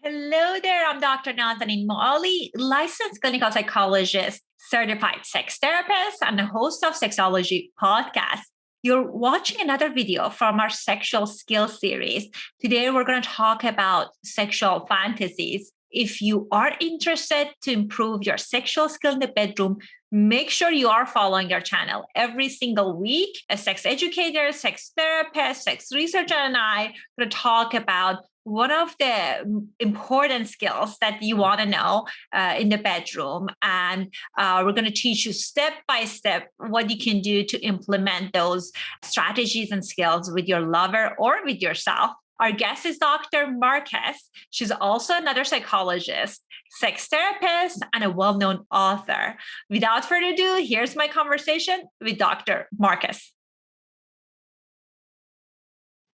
Hello there. I'm Dr. Nazanin Moali, licensed clinical psychologist, certified sex therapist, and the host of Sexology Podcast. You're watching another video from our sexual skills series. Today, we're going to talk about sexual fantasies. If you are interested to improve your sexual skill in the bedroom, make sure you are following your channel. Every single week, a sex educator, sex therapist, sex researcher, and I are going to talk about one of the important skills that you want to know in the bedroom. And we're going to teach you step by step what you can do to implement those strategies and skills with your lover or with yourself. Our guest is Dr. Marcus. She's also another psychologist, sex therapist, and a well-known author. Without further ado, here's my conversation with Dr. Marcus.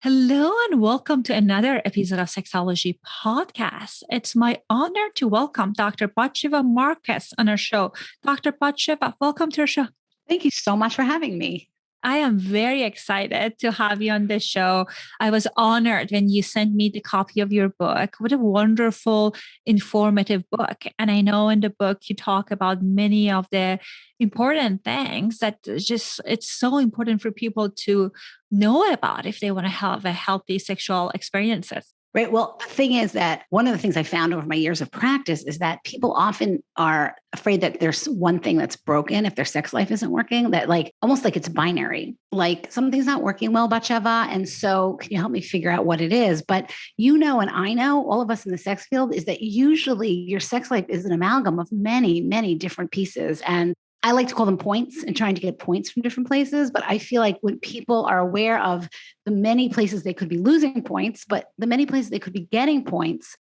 Hello and welcome to another episode of Sexology Podcast. It's my honor to welcome Dr. Sheva Marcus on our show. Dr. Sheva, welcome to our show. Thank you so much for having me. I am very excited to have you on this show. I was honored when you sent me the copy of your book. What a wonderful, informative book. And I know in the book you talk about many of the important things that it's so important for people to know about if they want to have a healthy sexual experiences. Right. Well, the thing is that one of the things I found over my years of practice is that people often are afraid that there's one thing that's broken if their sex life isn't working, that almost like it's binary, like something's not working well, Sheva. And so can you help me figure out what it is? But and I know, all of us in the sex field, is that usually your sex life is an amalgam of many, many different pieces. And I like to call them points and trying to get points from different places. But I feel like when people are aware of the many places they could be losing points, but the many places they could be getting points,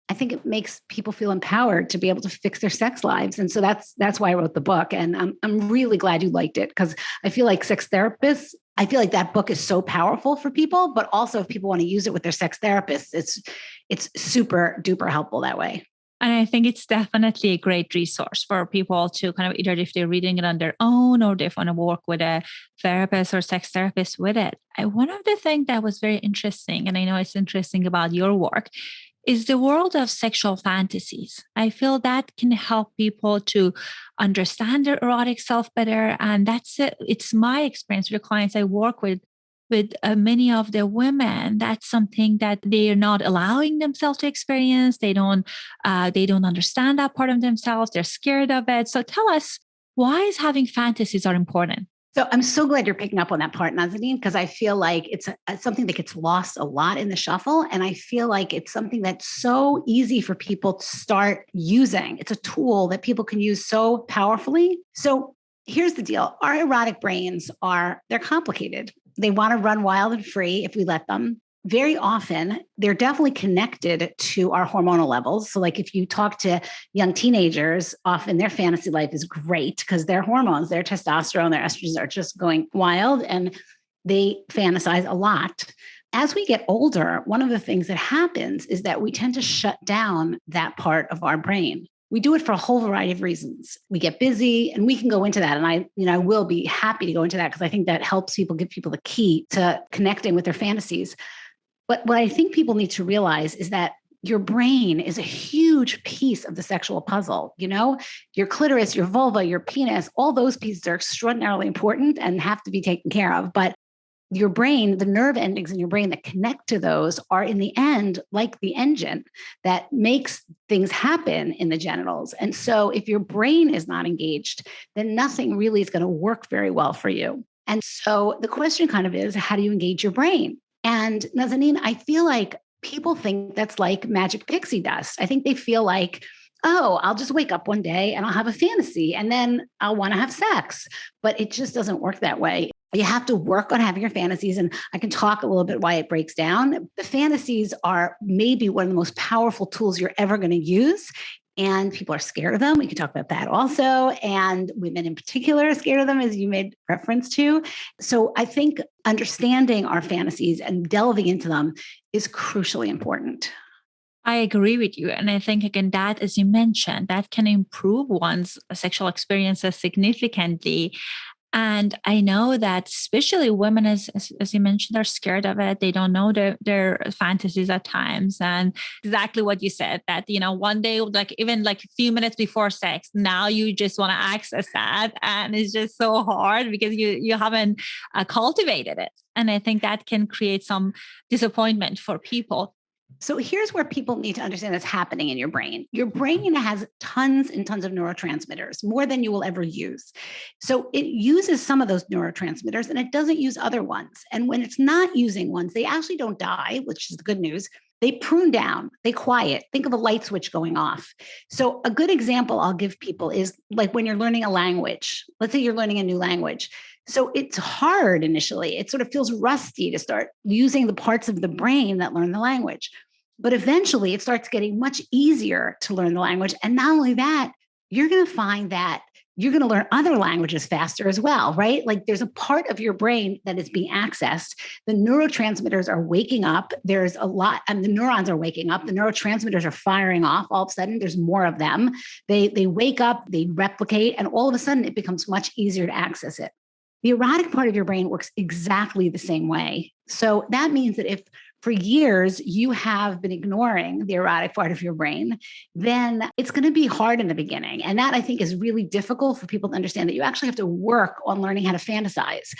I think it makes people feel empowered to be able to fix their sex lives. And so that's why I wrote the book. And I'm really glad you liked it, because I feel like sex therapists, I feel like that book is so powerful for people, but also if people want to use it with their sex therapists, it's super duper helpful that way. And I think it's definitely a great resource for people to kind of, either if they're reading it on their own or they want to work with a therapist or sex therapist with it. One of the things that was very interesting, and I know it's interesting about your work, is the world of sexual fantasies. I feel that can help people to understand their erotic self better. And that's it. It's my experience with the clients I work with many of the women. That's something that they are not allowing themselves to experience. They don't understand that part of themselves. They're scared of it. So tell us, why is having fantasies are important? So I'm so glad you're picking up on that part, Nazanin, because I feel like it's something that gets lost a lot in the shuffle. And I feel like it's something that's so easy for people to start using. It's a tool that people can use so powerfully. So here's the deal. Our erotic brains they're complicated. They want to run wild and free if we let them. Very often, they're definitely connected to our hormonal levels. So if you talk to young teenagers, often their fantasy life is great because their hormones, their testosterone, their estrogens are just going wild and they fantasize a lot. As we get older, one of the things that happens is that we tend to shut down that part of our brain. We do it for a whole variety of reasons. We get busy, and we can go into that. And I will be happy to go into that because I think that helps people, give people the key to connecting with their fantasies. But what I think people need to realize is that your brain is a huge piece of the sexual puzzle. Your clitoris, your vulva, your penis, all those pieces are extraordinarily important and have to be taken care of. But your brain, the nerve endings in your brain that connect to those are in the end like the engine that makes things happen in the genitals. And so if your brain is not engaged, then nothing really is going to work very well for you. And so the question kind of is, how do you engage your brain? And Nazanin, I feel like people think that's like magic pixie dust. I think they feel like, oh, I'll just wake up one day and I'll have a fantasy and then I'll want to have sex. But it just doesn't work that way. You have to work on having your fantasies. And I can talk a little bit why it breaks down. The fantasies are maybe one of the most powerful tools you're ever going to use. And people are scared of them. We can talk about that also. And women in particular are scared of them, as you made reference to. So I think understanding our fantasies and delving into them is crucially important. I agree with you. And I think, again, that, as you mentioned, that can improve one's sexual experiences significantly. And I know that especially women, as you mentioned, are scared of it. They don't know their fantasies at times. And exactly what you said, that, one day, like even like a few minutes before sex, now you just want to access that. And it's just so hard because you haven't cultivated it. And I think that can create some disappointment for people. So here's where people need to understand what's happening in your brain. Your brain has tons and tons of neurotransmitters, more than you will ever use. So it uses some of those neurotransmitters and it doesn't use other ones. And when it's not using ones, they actually don't die, which is the good news. They prune down, they quiet. Think of a light switch going off. So a good example I'll give people is like when you're learning a language. Let's say you're learning a new language. So it's hard initially. It sort of feels rusty to start using the parts of the brain that learn the language. But eventually it starts getting much easier to learn the language. And not only that, you're going to find that you're going to learn other languages faster as well, right? Like there's a part of your brain that is being accessed. The neurotransmitters are waking up. There's a lot, and the neurons are waking up. The neurotransmitters are firing off. All of a sudden, there's more of them. They wake up, they replicate, and all of a sudden it becomes much easier to access it. The erotic part of your brain works exactly the same way. So that means that if for years you have been ignoring the erotic part of your brain, then it's going to be hard in the beginning. And that I think is really difficult for people to understand, that you actually have to work on learning how to fantasize.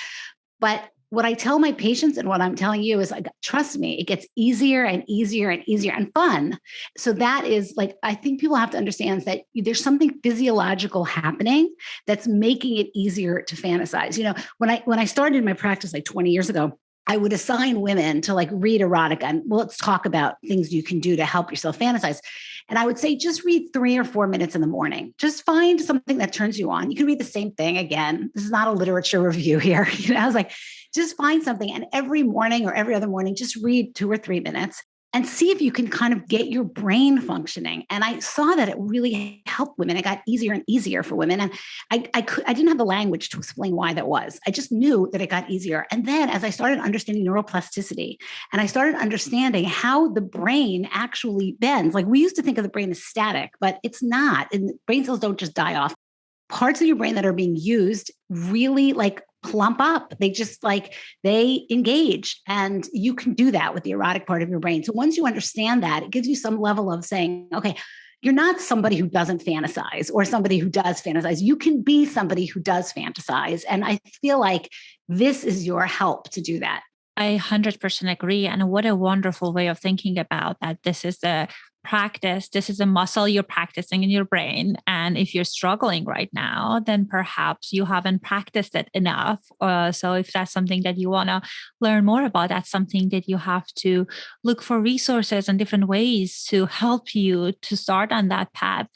But what I tell my patients and what I'm telling you is, like, trust me, it gets easier and easier and easier and fun. So that is like, I think people have to understand that there's something physiological happening that's making it easier to fantasize. When I started my practice like 20 years ago, I would assign women to like read erotica and let's talk about things you can do to help yourself fantasize. And I would say, just read 3 or 4 minutes in the morning. Just find something that turns you on. You can read the same thing again. This is not a literature review here. I was like, just find something. And every morning or every other morning, just read 2 or 3 minutes and see if you can kind of get your brain functioning. And I saw that it really helped women. It got easier and easier for women. And I didn't have the language to explain why that was. I just knew that it got easier. And then as I started understanding neuroplasticity and I started understanding how the brain actually bends, like we used to think of the brain as static, but it's not. And brain cells don't just die off. Parts of your brain that are being used really like plump up. They just like, they engage. And you can do that with the erotic part of your brain. So once you understand that, it gives you some level of saying, okay, you're not somebody who doesn't fantasize or somebody who does fantasize. You can be somebody who does fantasize. And I feel like this is your help to do that. I 100% agree. And what a wonderful way of thinking about that. This is the practice. This is a muscle you're practicing in your brain. And if you're struggling right now, then perhaps you haven't practiced it enough. So if that's something that you want to learn more about, that's something that you have to look for resources and different ways to help you to start on that path.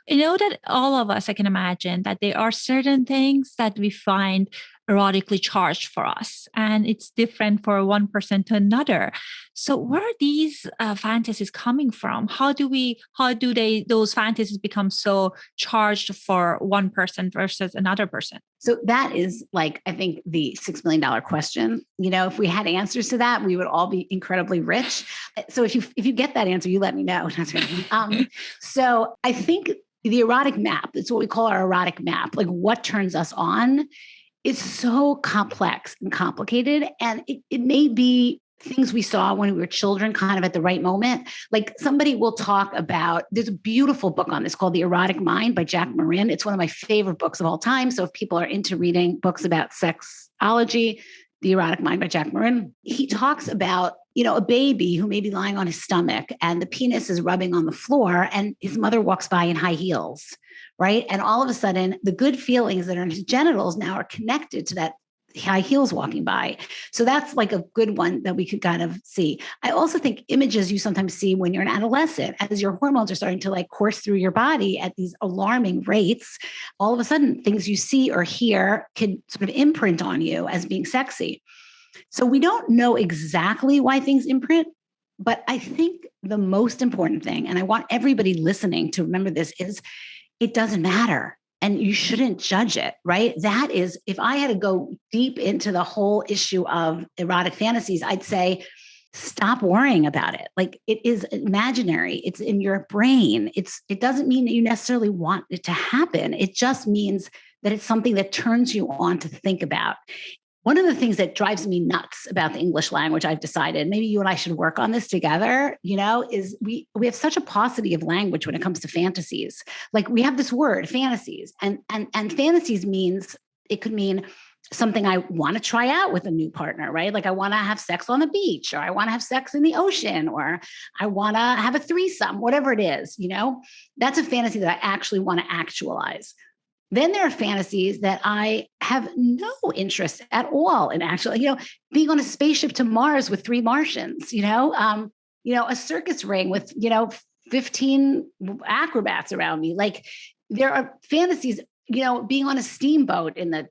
You know that all of us, I can imagine that there are certain things that we find erotically charged for us, and it's different for one person to another. So where are these fantasies coming from? How do those fantasies become so charged for one person versus another person? So that is like, I think the $6 million question. If we had answers to that, we would all be incredibly rich. So if you get that answer, you let me know. So I think the erotic map, it's what we call our erotic map, like what turns us on. It's so complex and complicated. And it may be things we saw when we were children, kind of at the right moment. Like somebody will talk about, there's a beautiful book on this called The Erotic Mind by Jack Morin. It's one of my favorite books of all time. So if people are into reading books about sexology, The Erotic Mind by Jack Morin, he talks about, a baby who may be lying on his stomach and the penis is rubbing on the floor and his mother walks by in high heels, right? And all of a sudden, the good feelings that are in his genitals now are connected to that high heels walking by. So that's like a good one that we could kind of see. I also think images you sometimes see when you're an adolescent, as your hormones are starting to like course through your body at these alarming rates, all of a sudden things you see or hear can sort of imprint on you as being sexy. So we don't know exactly why things imprint, but I think the most important thing, and I want everybody listening to remember this, is it doesn't matter. And you shouldn't judge it, right? That is, if I had to go deep into the whole issue of erotic fantasies, I'd say, stop worrying about it. Like, it is imaginary. It's in your brain. It doesn't mean that you necessarily want it to happen. It just means that it's something that turns you on to think about. One of the things that drives me nuts about the English language, I've decided, maybe you and I should work on this together, is we have such a paucity of language when it comes to fantasies. Like we have this word, fantasies, and fantasies means, it could mean something I want to try out with a new partner, right? Like I want to have sex on the beach, or I want to have sex in the ocean, or I want to have a threesome, whatever it is, that's a fantasy that I actually want to actualize. Then there are fantasies that I have no interest at all in actually, being on a spaceship to Mars with 3 Martians, a circus ring with, 15 acrobats around me. Like there are fantasies, being on a steamboat in the,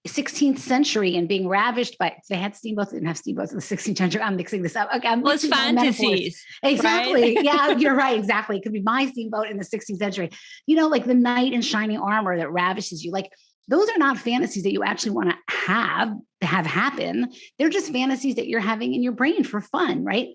16th century and being ravished by, they had steamboats, they didn't have steamboats in the 16th century. I'm mixing this up. Okay. It's fantasies. Exactly. Right? Yeah, you're right. Exactly. It could be my steamboat in the 16th century, like the knight in shining armor that ravishes you. Like those are not fantasies that you actually want to have happen. They're just fantasies that you're having in your brain for fun. Right.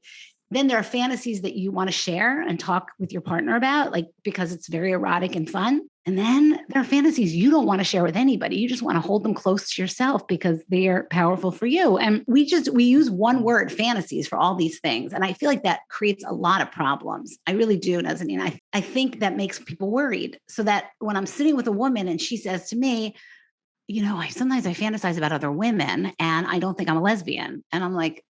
Then there are fantasies that you want to share and talk with your partner about, like, because it's very erotic and fun. And then there are fantasies you don't want to share with anybody. You just want to hold them close to yourself because they're powerful for you. And we use one word, fantasies, for all these things. And I feel like that creates a lot of problems. I really do, Nazanin. I think that makes people worried. So that when I'm sitting with a woman and she says to me, sometimes I fantasize about other women and I don't think I'm a lesbian. And I'm like,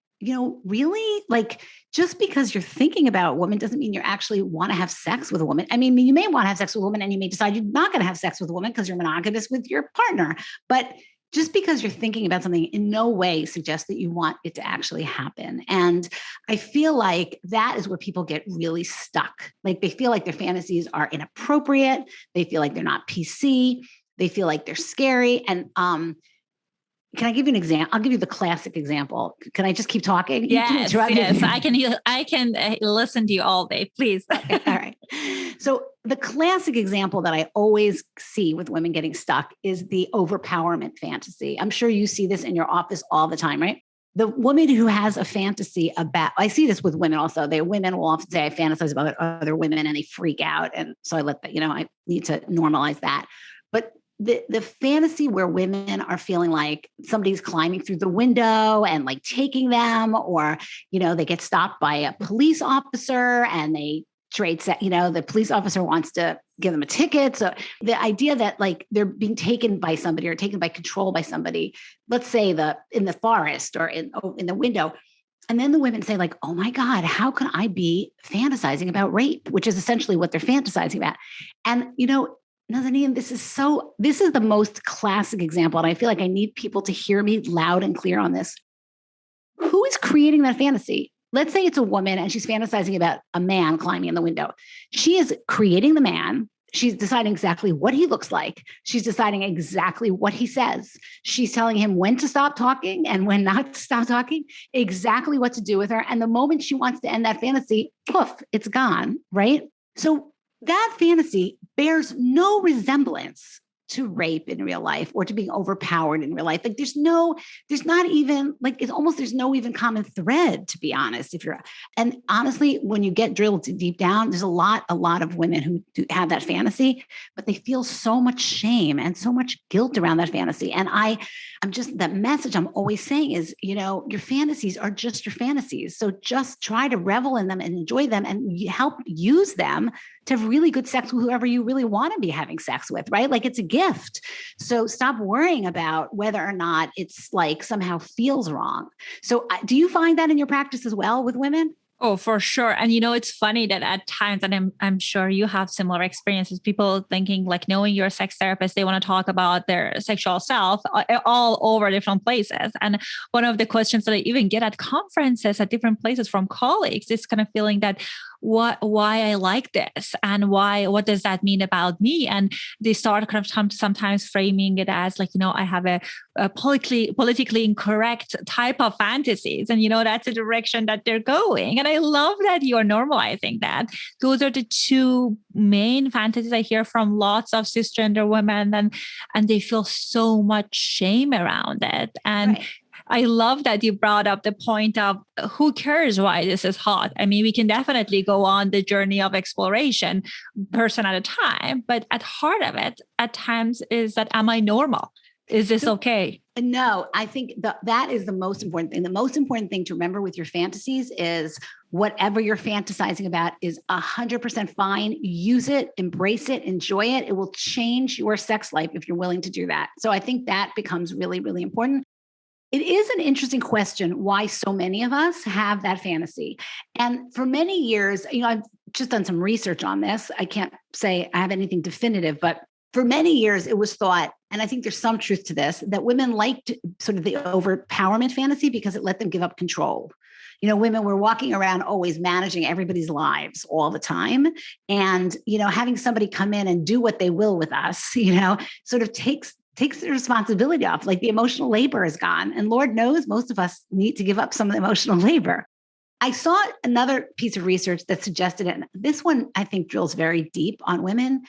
really? Like, just because you're thinking about a woman doesn't mean you actually want to have sex with a woman. I mean, you may want to have sex with a woman and you may decide you're not going to have sex with a woman because you're monogamous with your partner. But just because you're thinking about something in no way suggests that you want it to actually happen. And I feel like that is where people get really stuck. Like they feel like their fantasies are inappropriate. They feel like they're not PC. They feel like they're scary. And, can I give you an example? I'll give you the classic example. Can I just keep talking? Yes, I can listen to you all day, please. Okay, all right. So the classic example that I always see with women getting stuck is the overpowerment fantasy. I'm sure you see this in your office all the time, right? The woman who has a fantasy about, I see this with women also. Women will often say, I fantasize about other women and they freak out. And so I let that, I need to normalize that. But the fantasy where women are feeling like somebody's climbing through the window and like taking them, or, they get stopped by a police officer and they the police officer wants to give them a ticket. So the idea that like they're being taken by somebody or taken by control by somebody, let's say in the forest or in the window. And then the women say like, oh my God, how can I be fantasizing about rape, which is essentially what they're fantasizing about. And, Nazanin, this is the most classic example. And I feel like I need people to hear me loud and clear on this. Who is creating that fantasy? Let's say it's a woman and she's fantasizing about a man climbing in the window. She is creating the man. She's deciding exactly what he looks like. She's deciding exactly what he says. She's telling him when to stop talking and when not to stop talking, exactly what to do with her. And the moment she wants to end that fantasy, poof, it's gone, right? So that fantasy bears no resemblance to rape in real life or to being overpowered in real life. Like there's no even common thread, to be honest. And honestly, when you get drilled deep down, there's a lot of women who do have that fantasy, but they feel so much shame and so much guilt around that fantasy. And I'm just, that message I'm always saying is, your fantasies are just your fantasies. So just try to revel in them and enjoy them and help use them to have really good sex with whoever you really want to be having sex with, right? Like it's a gift. So stop worrying about whether or not it's like somehow feels wrong. So do you find that in your practice as well with women? Oh, for sure. And it's funny that at times, and I'm sure you have similar experiences, people thinking like knowing you're a sex therapist, they want to talk about their sexual self all over different places. And one of the questions that I even get at conferences at different places from colleagues is kind of feeling that why I like this and what does that mean about me? And they start kind of sometimes framing it as like, I have a politically incorrect type of fantasies. And, that's the direction that they're going. And I love that you are normalizing that. Those are the two main fantasies I hear from lots of cisgender women, and they feel so much shame around it. And right. I love that you brought up the point of who cares why this is hot. I mean, we can definitely go on the journey of exploration, person at a time, but at heart of it, at times is that, am I normal? Is this okay? No, I think that is the most important thing. The most important thing to remember with your fantasies is whatever you're fantasizing about is 100% fine. Use it, embrace it, enjoy it. It will change your sex life if you're willing to do that. So I think that becomes really, really important. It is an interesting question why so many of us have that fantasy. And for many years, I've just done some research on this. I can't say I have anything definitive, but for many years, it was thought, and I think there's some truth to this, that women liked sort of the overpowerment fantasy because it let them give up control. Women were walking around always managing everybody's lives all the time. And, having somebody come in and do what they will with us, sort of takes the responsibility off. Like the emotional labor is gone. And Lord knows most of us need to give up some of the emotional labor. I saw another piece of research that suggested it. This one, I think, drills very deep on women.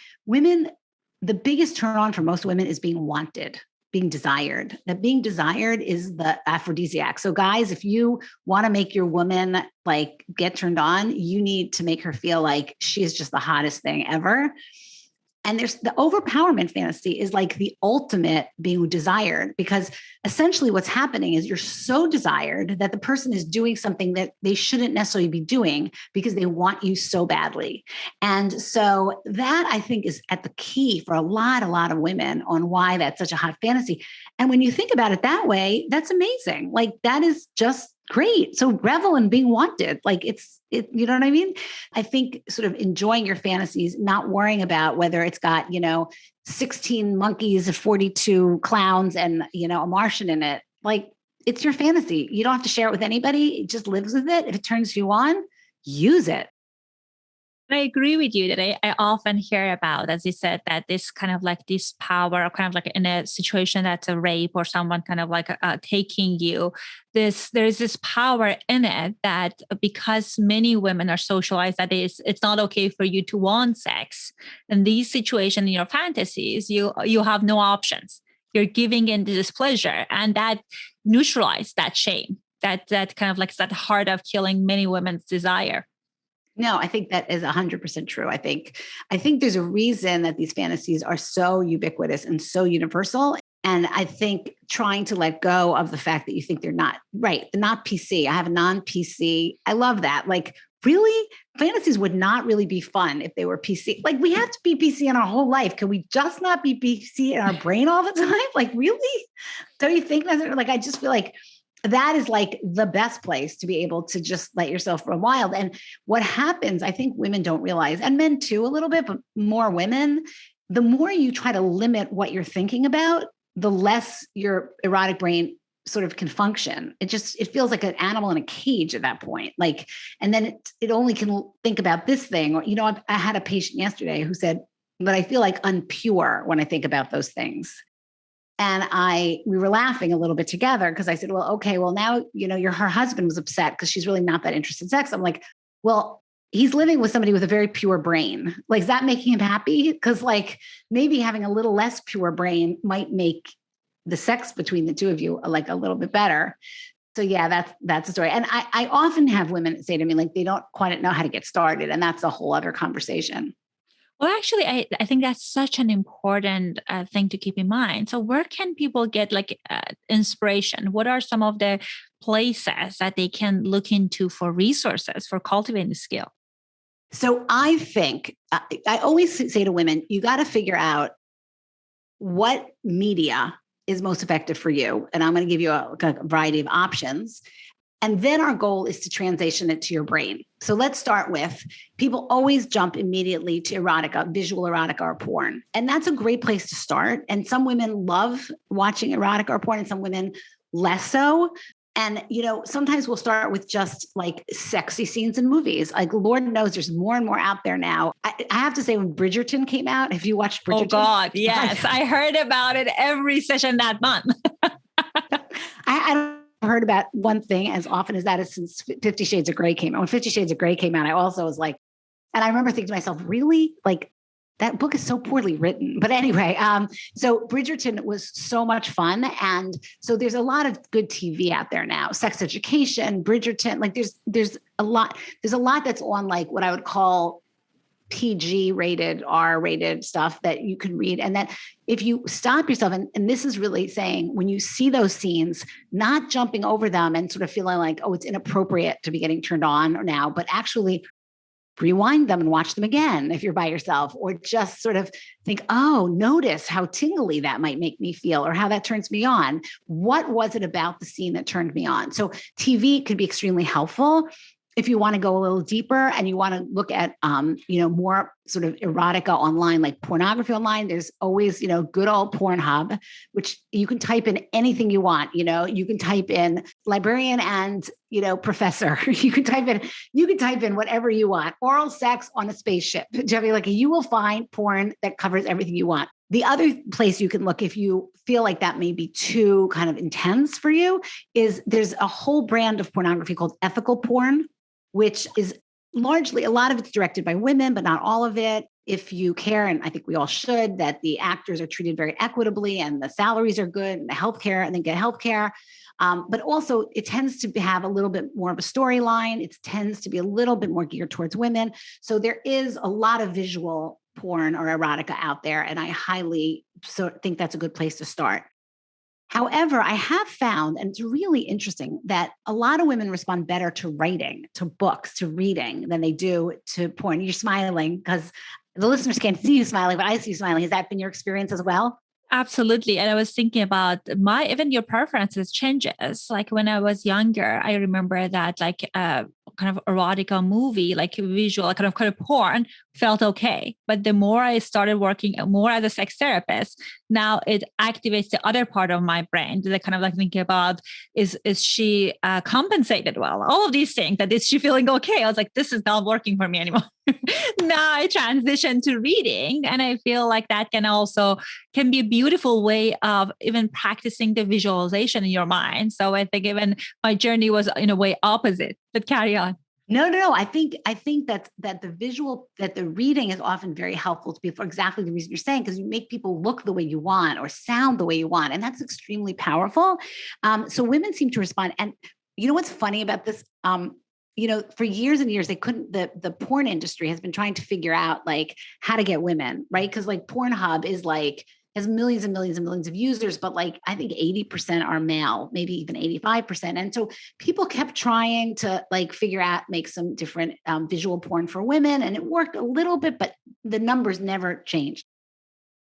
The biggest turn on for most women is being wanted, being desired. That being desired is the aphrodisiac. So guys, if you want to make your woman get turned on, you need to make her feel like she is just the hottest thing ever. And there's the overpowerment fantasy is like the ultimate being desired, because essentially what's happening is you're so desired that the person is doing something that they shouldn't necessarily be doing because they want you so badly. And so that I think is at the key for a lot of women on why that's such a hot fantasy. And when you think about it that way, that's amazing. Like that is just great. So revel in being wanted. You know what I mean? I think sort of enjoying your fantasies, not worrying about whether it's got, 16 monkeys, 42 clowns and, a Martian in it. Like it's your fantasy. You don't have to share it with anybody. It just lives with it. If it turns you on, use it. I agree with you that I often hear about, as you said, that this kind of like this power, or kind of like in a situation that's a rape or someone kind of like taking you, there's this power in it that because many women are socialized that it's not okay for you to want sex. In these situations, in your fantasies, you have no options. You're giving in to this pleasure, and that neutralizes that shame, that kind of like that heart of killing many women's desire. No, I think that is 100% true. I think there's a reason that these fantasies are so ubiquitous and so universal. And I think trying to let go of the fact that you think they're not right, they're not PC. I have a non-PC. I love that. Like, really, fantasies would not really be fun if they were PC. Like, we have to be PC in our whole life. Can we just not be PC in our brain all the time? Like, really? Don't you think that's like, I just feel like that is like the best place to be able to just let yourself run wild. And what happens, I think women don't realize, and men too a little bit, but more women, the more you try to limit what you're thinking about, the less your erotic brain sort of can function. It feels like an animal in a cage at that point. Like, and then it only can think about this thing. Or, I had a patient yesterday who said, but I feel like unpure when I think about those things. And we were laughing a little bit together because I said, well, okay, well now, her husband was upset because she's really not that interested in sex. I'm like, well, he's living with somebody with a very pure brain. Like, is that making him happy? Because maybe having a little less pure brain might make the sex between the two of you like a little bit better. So yeah, that's the story. And I often have women say to me, like, they don't quite know how to get started. And that's a whole other conversation. Well, actually, I think that's such an important thing to keep in mind. So where can people get inspiration? What are some of the places that they can look into for resources for cultivating the skill? So I think I always say to women, you got to figure out what media is most effective for you. And I'm going to give you a variety of options. And then our goal is to transition it to your brain. So let's start with, people always jump immediately to erotica, visual erotica or porn. And that's a great place to start. And some women love watching erotica or porn and some women less so. And, sometimes we'll start with just like sexy scenes in movies. Like, Lord knows there's more and more out there now. I have to say, when Bridgerton came out, have you watched Bridgerton? Oh God, yes. I heard about it every session that month. I don't heard about one thing as often as that is since 50 Shades of Grey came out. When 50 Shades of Grey came out, I also was like, and I remember thinking to myself, really? Like, That book is so poorly written. But anyway, so Bridgerton was so much fun. And so there's a lot of good TV out there now. Sex Education, Bridgerton, like there's a lot that's on like what I would call PG rated, R rated stuff that you can read. And that if you stop yourself, and this is really saying when you see those scenes, not jumping over them and sort of feeling like, oh, it's inappropriate to be getting turned on now, but actually rewind them and watch them again if you're by yourself, or just sort of think, oh, notice how tingly that might make me feel or how that turns me on. What was it about the scene that turned me on? So TV could be extremely helpful if you want to go a little deeper and you want to look at, more sort of erotica online, like pornography online. There's always, good old Pornhub, which you can type in anything you want. You can type in librarian and, professor. You can type in whatever you want. Oral sex on a spaceship. Jeffy, like you will find porn that covers everything you want. The other place you can look if you feel like that may be too kind of intense for you is there's a whole brand of pornography called ethical porn, which is largely, a lot of it's directed by women, but not all of it. If you care, and I think we all should, that the actors are treated very equitably and the salaries are good and the healthcare, and they get healthcare. But also it tends to have a little bit more of a storyline. It tends to be a little bit more geared towards women. So there is a lot of visual porn or erotica out there. And I highly think that's a good place to start. However, I have found, and it's really interesting, that a lot of women respond better to writing, to books, to reading than they do to porn. You're smiling because the listeners can't see you smiling, but I see you smiling. Has that been your experience as well? Absolutely. And I was thinking about even your preferences changes. Like when I was younger, I remember that like kind of erotica movie, like visual, kind of porn felt okay. But the more I started working more as a sex therapist, now it activates the other part of my brain that kind of like thinking about, is she compensated well? All of these things, that is she feeling okay? I was like, this is not working for me anymore. Now I transition to reading, and I feel like that can be a beautiful way of even practicing the visualization in your mind. So I think even my journey was in a way opposite, but carry on. No. I think that the reading is often very helpful to people for exactly the reason you're saying, because you make people look the way you want or sound the way you want. And that's extremely powerful. So women seem to respond. And you know what's funny about this? For years and years, the porn industry has been trying to figure out like how to get women, right? Because like Pornhub is like, has millions and millions and millions of users, but like, I think 80% are male, maybe even 85%. And so people kept trying to like figure out, make some different visual porn for women. And it worked a little bit, but the numbers never changed.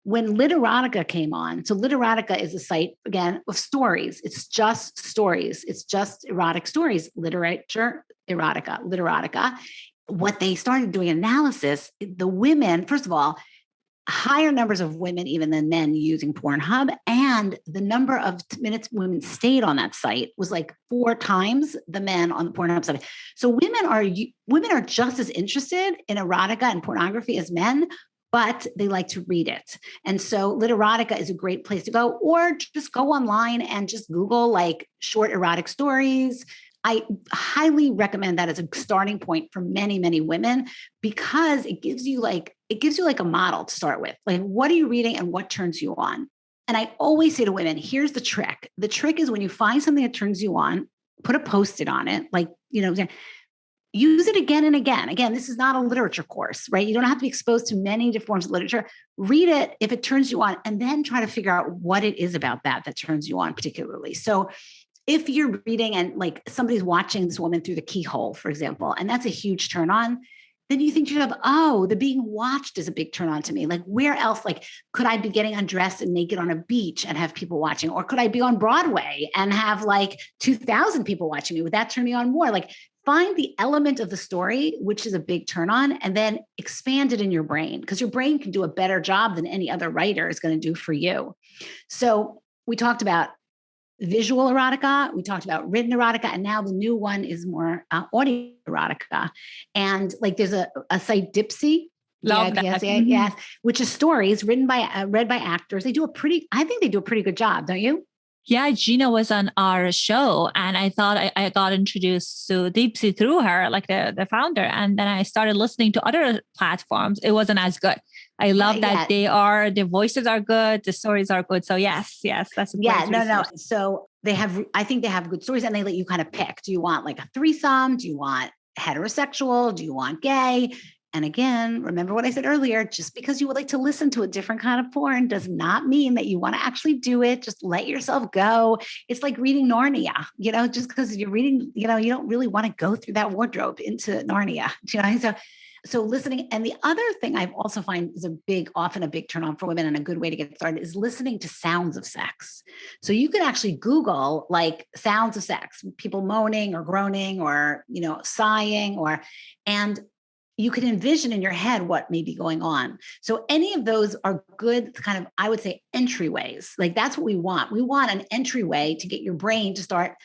When Literotica came on, so Literotica is a site, again, of stories. It's just stories. It's just erotic stories, literature, Literotica. What they started doing analysis, the women, first of all, higher numbers of women even than men using Pornhub, and the number of minutes women stayed on that site was like 4 times the men on the Pornhub site. So women are just as interested in erotica and pornography as men, but they like to read it. And so Literotica is a great place to go, or just go online and just Google like short erotic stories. I highly recommend that as a starting point for many, many women, because it gives you like a model to start with. Like, what are you reading and what turns you on? And I always say to women, here's the trick. The trick is when you find something that turns you on, put a Post-it on it, use it again and again. Again, this is not a literature course, right? You don't have to be exposed to many different forms of literature. Read it if it turns you on, and then try to figure out what it is about that turns you on particularly. So if you're reading and like somebody's watching this woman through the keyhole, for example, and that's a huge turn on, then you think to yourself, oh, the being watched is a big turn on to me. Like, where else? Like, could I be getting undressed and naked on a beach and have people watching? Or could I be on Broadway and have like 2,000 people watching me? Would that turn me on more? Like, find the element of the story, which is a big turn on, and then expand it in your brain, because your brain can do a better job than any other writer is going to do for you. So we talked about visual erotica, we talked about written erotica, and now the new one is more audio erotica. And like there's a site, Dipsy. Love that. Yes, which is stories read by actors. I think they do a pretty good job, don't you? Yeah, Gina was on our show, and I thought I got introduced to Deepsi through her, like the founder. And then I started listening to other platforms. It wasn't as good. I love that the voices are good, the stories are good. So yes, that's a great resource. So I think they have good stories, and they let you kind of pick. Do you want like a threesome? Do you want heterosexual? Do you want gay? And again, remember what I said earlier, just because you would like to listen to a different kind of porn does not mean that you want to actually do it. Just let yourself go. It's like reading Narnia, just because you're reading, you don't really want to go through that wardrobe into Narnia, So listening. And the other thing I've also find is often a big turn on for women, and a good way to get started is listening to sounds of sex. So you could actually Google like sounds of sex, people moaning or groaning or, sighing and you can envision in your head what may be going on. So any of those are good kind of, I would say, entryways. Like that's what we want. We want an entryway to get your brain to start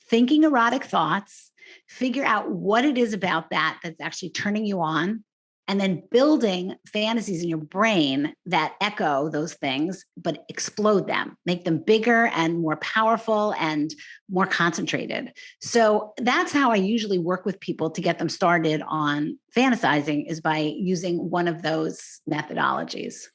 thinking erotic thoughts, figure out what it is about that's actually turning you on, and then building fantasies in your brain that echo those things, but explode them, make them bigger and more powerful and more concentrated. So that's how I usually work with people to get them started on fantasizing, is by using one of those methodologies.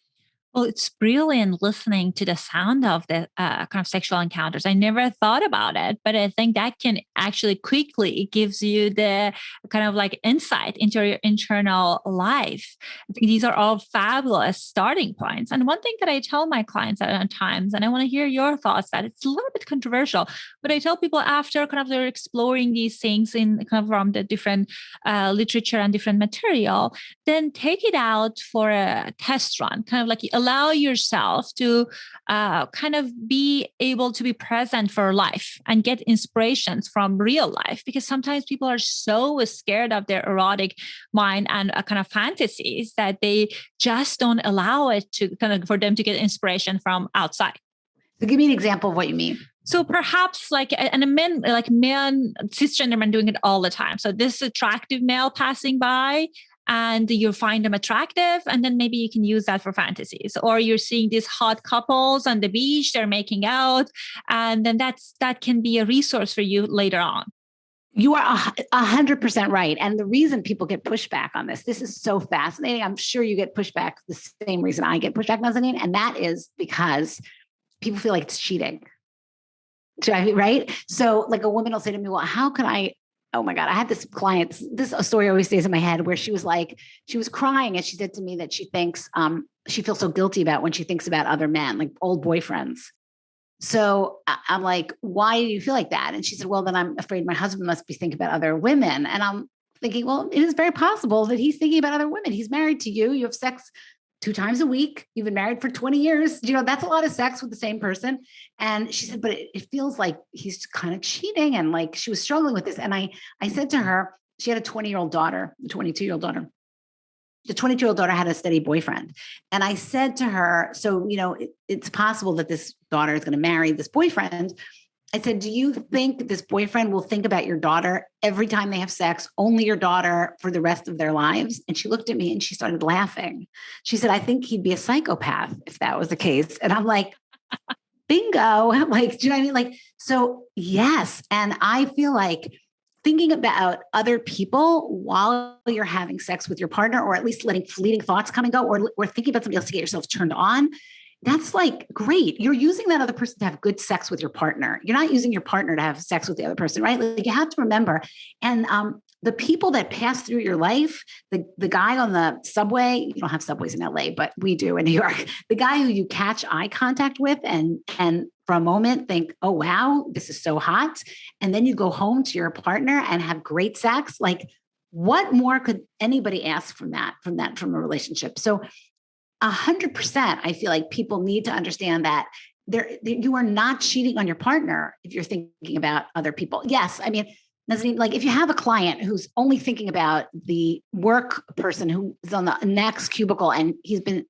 Well, it's brilliant listening to the sound of the kind of sexual encounters. I never thought about it, but I think that can actually quickly gives you the kind of like insight into your internal life. I think these are all fabulous starting points. And one thing that I tell my clients at times, and I want to hear your thoughts, that it's a little bit controversial, but I tell people after kind of they're exploring these things in kind of from the different literature and different material, then take it out for a test run, kind of like allow yourself to kind of be able to be present for life and get inspirations from real life, because sometimes people are so scared of their erotic mind and kind of fantasies that they just don't allow it to kind of for them to get inspiration from outside. So give me an example of what you mean. So perhaps men, cisgender men doing it all the time. So this attractive male passing by, and you find them attractive, and then maybe you can use that for fantasies. Or you're seeing these hot couples on the beach, they're making out, and then that can be a resource for you later on. You are 100% right. And the reason people get pushback on this is so fascinating. I'm sure you get pushback the same reason I get pushback, Nazanin, and that is because people feel like it's cheating. Right? So like a woman will say to me, well, how can I, oh my God, I had this client, this story always stays in my head, where she was crying and she said to me that she thinks, she feels so guilty about when she thinks about other men, like old boyfriends. So I'm like, why do you feel like that? And she said, well, then I'm afraid my husband must be thinking about other women. And I'm thinking, well, it is very possible that he's thinking about other women. He's married to you. You have sex 2 times a week. You've been married for 20 years. That's a lot of sex with the same person. And she said, but it feels like he's kind of cheating. And like, she was struggling with this. And I said to her, she had a 20-year-old daughter, a 22-year-old daughter. The 22-year-old daughter had a steady boyfriend. And I said to her, so, it's possible that this daughter is going to marry this boyfriend. I said, do you think this boyfriend will think about your daughter every time they have sex, only your daughter for the rest of their lives? And she looked at me and she started laughing. She said, I think he'd be a psychopath if that was the case. And I'm like, bingo. Like, do you know what I mean? Like, so yes. And I feel like thinking about other people while you're having sex with your partner, or at least letting fleeting thoughts come and go, or thinking about somebody else to get yourself turned on, that's like great. You're using that other person to have good sex with your partner. You're not using your partner to have sex with the other person, right? Like you have to remember. And the people that pass through your life, the guy on the subway, you don't have subways in LA, but we do in New York, the guy who you catch eye contact with and for a moment think, oh, wow, this is so hot. And then you go home to your partner and have great sex. Like what more could anybody ask from a relationship? So 100%, I feel like people need to understand that you are not cheating on your partner if you're thinking about other people. Yes, I mean, like if you have a client who's only thinking about the work person who's on the next cubicle and she's been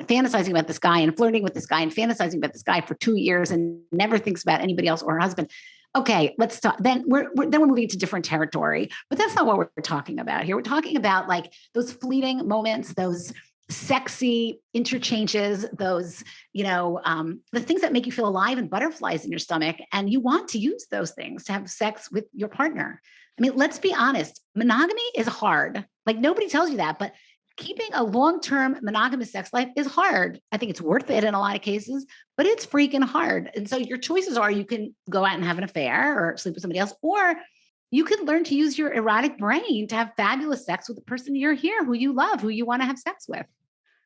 fantasizing about this guy and flirting with this guy and fantasizing about this guy for 2 years and never thinks about anybody else or her husband. Okay, let's talk. Then we're moving to different territory, but that's not what we're talking about here. We're talking about like those fleeting moments, those sexy interchanges, those, the things that make you feel alive and butterflies in your stomach. And you want to use those things to have sex with your partner. I mean, let's be honest, monogamy is hard. Like nobody tells you that, but keeping a long-term monogamous sex life is hard. I think it's worth it in a lot of cases, but it's freaking hard. And so your choices are you can go out and have an affair or sleep with somebody else, or you can learn to use your erotic brain to have fabulous sex with the person you're here, who you love, who you want to have sex with.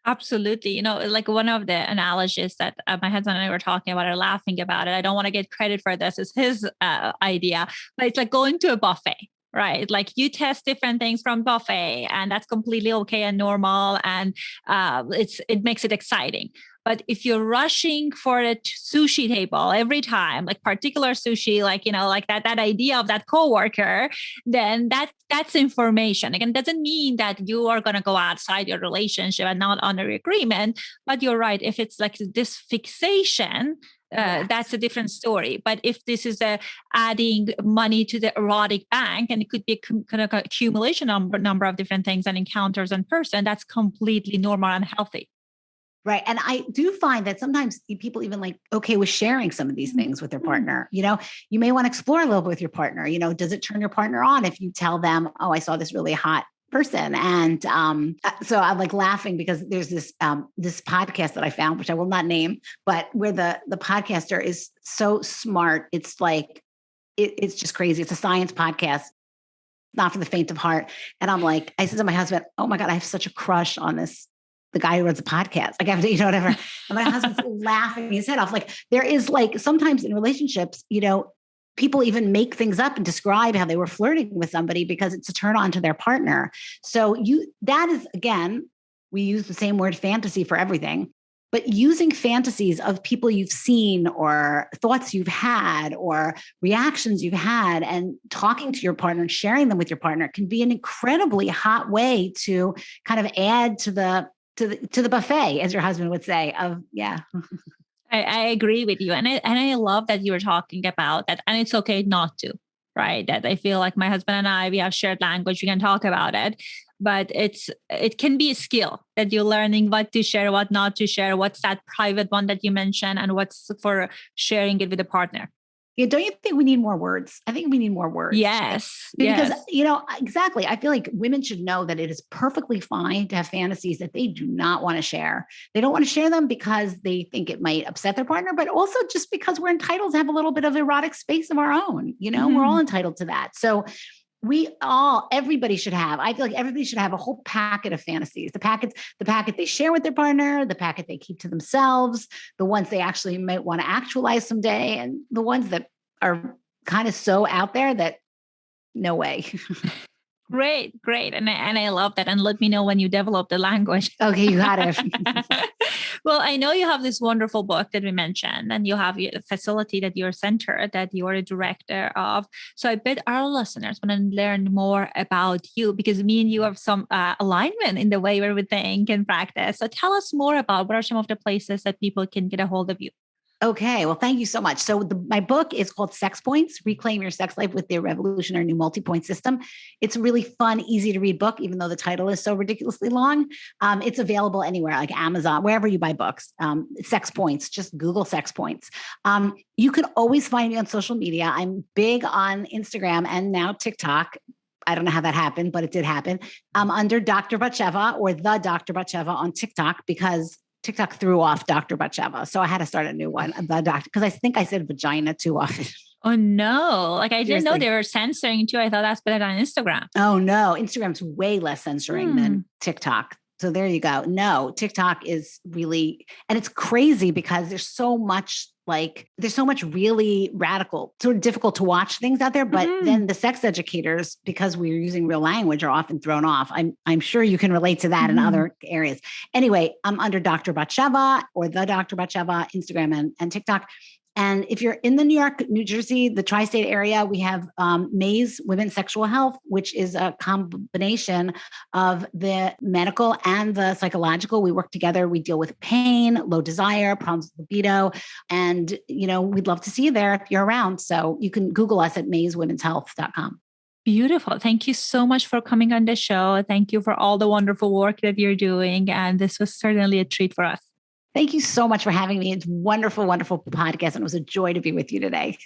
Absolutely. Like one of the analogies that my husband and I were talking about or laughing about it, I don't want to get credit for this, is his idea, but it's like going to a buffet. Right. Like you test different things from buffet and that's completely okay and normal. And it makes it exciting. But if you're rushing for a sushi table every time, like particular sushi, like that idea of that coworker, then that's information. Again, doesn't mean that you are going to go outside your relationship and not under agreement. But you're right. If it's like this fixation, that's a different story. But if this is adding money to the erotic bank, and it could be a kind of accumulation number of different things and encounters in person, that's completely normal and healthy. Right. And I do find that sometimes people even like, okay with sharing some of these things with their partner. You may want to explore a little bit with your partner. Does it turn your partner on if you tell them, oh, I saw this really hot person? And so I'm like laughing because there's this podcast that I found, which I will not name, but where the podcaster is so smart. It's like, it's just crazy. It's a science podcast, not for the faint of heart. And I'm like, I said to my husband, oh my God, I have such a crush on the guy who runs a podcast. Like I have to, whatever. And my husband's laughing his head off. Like there is like, sometimes in relationships, people even make things up and describe how they were flirting with somebody because it's a turn on to their partner. So that is, again, we use the same word fantasy for everything, but using fantasies of people you've seen or thoughts you've had or reactions you've had and talking to your partner and sharing them with your partner can be an incredibly hot way to kind of add to the buffet, as your husband would say, I agree with you. And I love that you were talking about that. And it's okay not to, right? That I feel like my husband and I, we have shared language, we can talk about it, but it can be a skill that you're learning what to share, what not to share, what's that private one that you mentioned, and what's for sharing it with a partner. Yeah, don't you think we need more words? I think we need more words. Yes. Because, exactly. I feel like women should know that it is perfectly fine to have fantasies that they do not want to share. They don't want to share them because they think it might upset their partner, but also just because we're entitled to have a little bit of erotic space of our own. We're all entitled to that. So everybody should have, I feel like everybody should have a whole packet of fantasies, the packet they share with their partner, the packet they keep to themselves, the ones they actually might want to actualize someday, and the ones that are kind of so out there that no way. Great. And I love that. And let me know when you develop the language. Okay, you got it. Well, I know you have this wonderful book that we mentioned, and you have a facility that you're center, that you're a director of. So I bet our listeners want to learn more about you, because me and you have some alignment in the way where we think and practice. So tell us more about what are some of the places that people can get a hold of you. Okay. Well, thank you so much. So my book is called Sex Points, Reclaim Your Sex Life with the Revolutionary New Multi-Point System. It's a really fun, easy to read book, even though the title is so ridiculously long. It's available anywhere, like Amazon, wherever you buy books. Sex Points, just Google Sex Points. You can always find me on social media. I'm big on Instagram and now TikTok. I don't know how that happened, but it did happen. Under Dr. Batsheva or the Dr. Batsheva on TikTok, because TikTok threw off Dr. Batsheva. So I had to start a new one, the doctor, because I think I said vagina too often. Oh no. Like I didn't know they were censoring too. I thought that's better on Instagram. Oh no. Instagram's way less censoring than TikTok. So there you go. No, TikTok is really, and it's crazy because there's so much really radical, sort of difficult to watch things out there. But then the sex educators, because we're using real language, are often thrown off. I'm sure you can relate to that in other areas. Anyway, I'm under Dr. Batsheva or the Dr. Batsheva, Instagram and TikTok. And if you're in the New York, New Jersey, the tri-state area, we have Maze Women's Sexual Health, which is a combination of the medical and the psychological. We work together. We deal with pain, low desire, problems with libido. And, we'd love to see you there if you're around. So you can Google us at mazewomenshealth.com. Beautiful. Thank you so much for coming on the show. Thank you for all the wonderful work that you're doing. And this was certainly a treat for us. Thank you so much for having me. It's wonderful, wonderful podcast. And it was a joy to be with you today.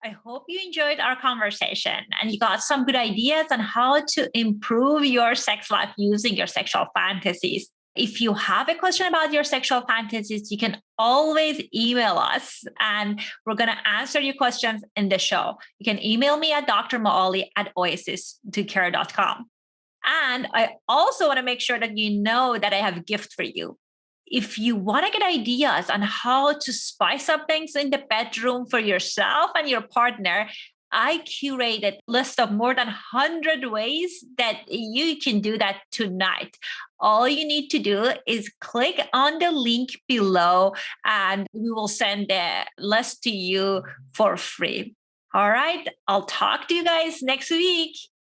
I hope you enjoyed our conversation and you got some good ideas on how to improve your sex life using your sexual fantasies. If you have a question about your sexual fantasies, you can always email us and we're going to answer your questions in the show. You can email me at drmoali@oasistocare.com. And I also want to make sure that you know that I have a gift for you. If you want to get ideas on how to spice up things in the bedroom for yourself and your partner, I curated a list of more than 100 ways that you can do that tonight. All you need to do is click on the link below and we will send the list to you for free. All right. I'll talk to you guys next week.